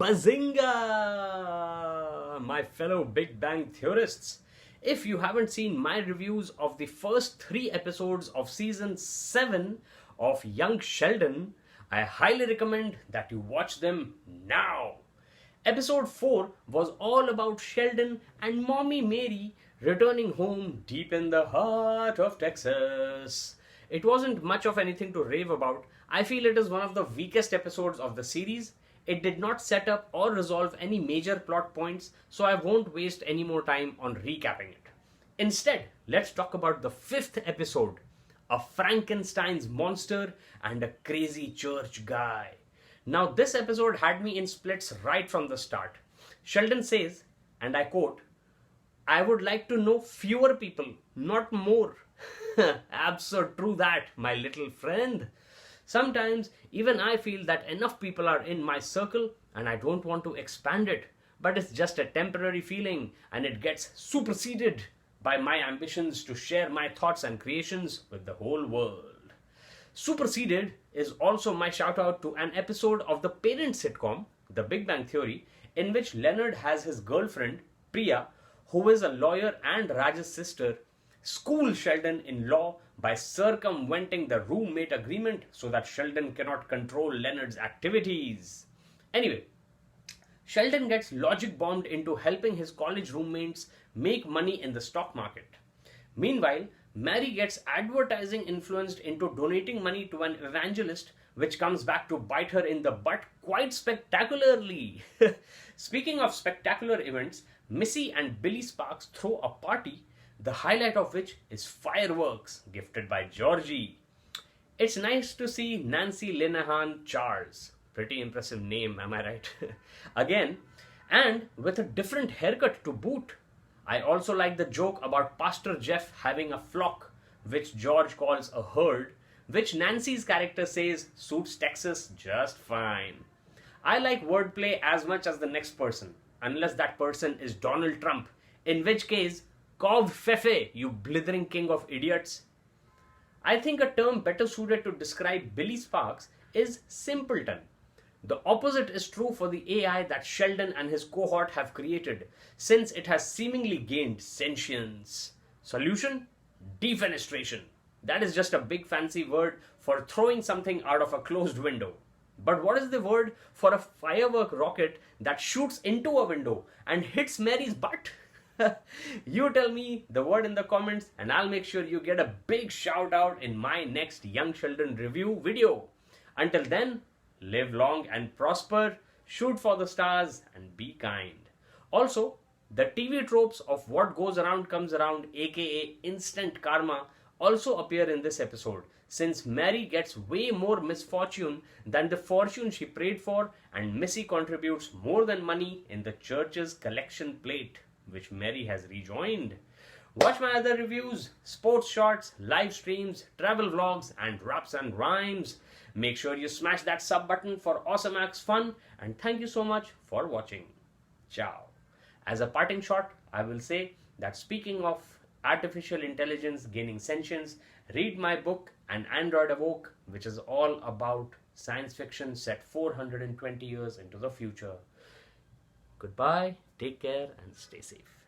Bazinga! My fellow Big Bang theorists. If you haven't seen my reviews of the first 3 episodes of season 7 of Young Sheldon, I highly recommend that you watch them now. Episode 4 was all about Sheldon and Mommy Mary returning home deep in the heart of Texas. It wasn't much of anything to rave about. I feel it is one of the weakest episodes of the series. It did not set up or resolve any major plot points, so I won't waste any more time on recapping it. Instead, let's talk about the 5th episode, a Frankenstein's monster and a crazy church guy. Now, this episode had me in splits right from the start. Sheldon says, and I quote, "I would like to know fewer people, not more." Absurd, true that, my little friend. Sometimes even I feel that enough people are in my circle and I don't want to expand it, but it's just a temporary feeling and it gets superseded by my ambitions to share my thoughts and creations with the whole world. Superseded is also my shout out to an episode of the parent sitcom, The Big Bang Theory, in which Leonard has his girlfriend, Priya, who is a lawyer and Raj's sister, school Sheldon in law by circumventing the roommate agreement so that Sheldon cannot control Leonard's activities. Anyway, Sheldon gets logic bombed into helping his college roommates make money in the stock market. Meanwhile, Mary gets advertising influenced into donating money to an evangelist, which comes back to bite her in the butt quite spectacularly. Speaking of spectacular events, Missy and Billy Sparks throw a party, the highlight of which is fireworks gifted by Georgie. It's nice to see Nancy Linehan Charles. Pretty impressive name, am I right? Again, and with a different haircut to boot. I also like the joke about Pastor Jeff having a flock, which George calls a herd, which Nancy's character says suits Texas just fine. I like wordplay as much as the next person, unless that person is Donald Trump, in which case, Cov Fefe, you blithering king of idiots. I think a term better suited to describe Billy Sparks is simpleton. The opposite is true for the AI that Sheldon and his cohort have created, since it has seemingly gained sentience. Solution? Defenestration. That is just a big fancy word for throwing something out of a closed window. But what is the word for a firework rocket that shoots into a window and hits Mary's butt? You tell me the word in the comments and I'll make sure you get a big shout out in my next Young Sheldon review video. Until then, live long and prosper, shoot for the stars and be kind. Also, the TV tropes of what goes around comes around, aka instant karma, also appear in this episode, since Mary gets way more misfortune than the fortune she prayed for, and Missy contributes more than money in the church's collection plate, which Mary has rejoined. Watch my other reviews, sports shorts, live streams, travel vlogs, and raps and rhymes. Make sure you smash that sub button for awesome acts fun, and thank you so much for watching. Ciao. As a parting shot, I will say that speaking of artificial intelligence gaining sentience, read my book An Android Awoke, which is all about science fiction set 420 years into the future. Goodbye, take care, and stay safe.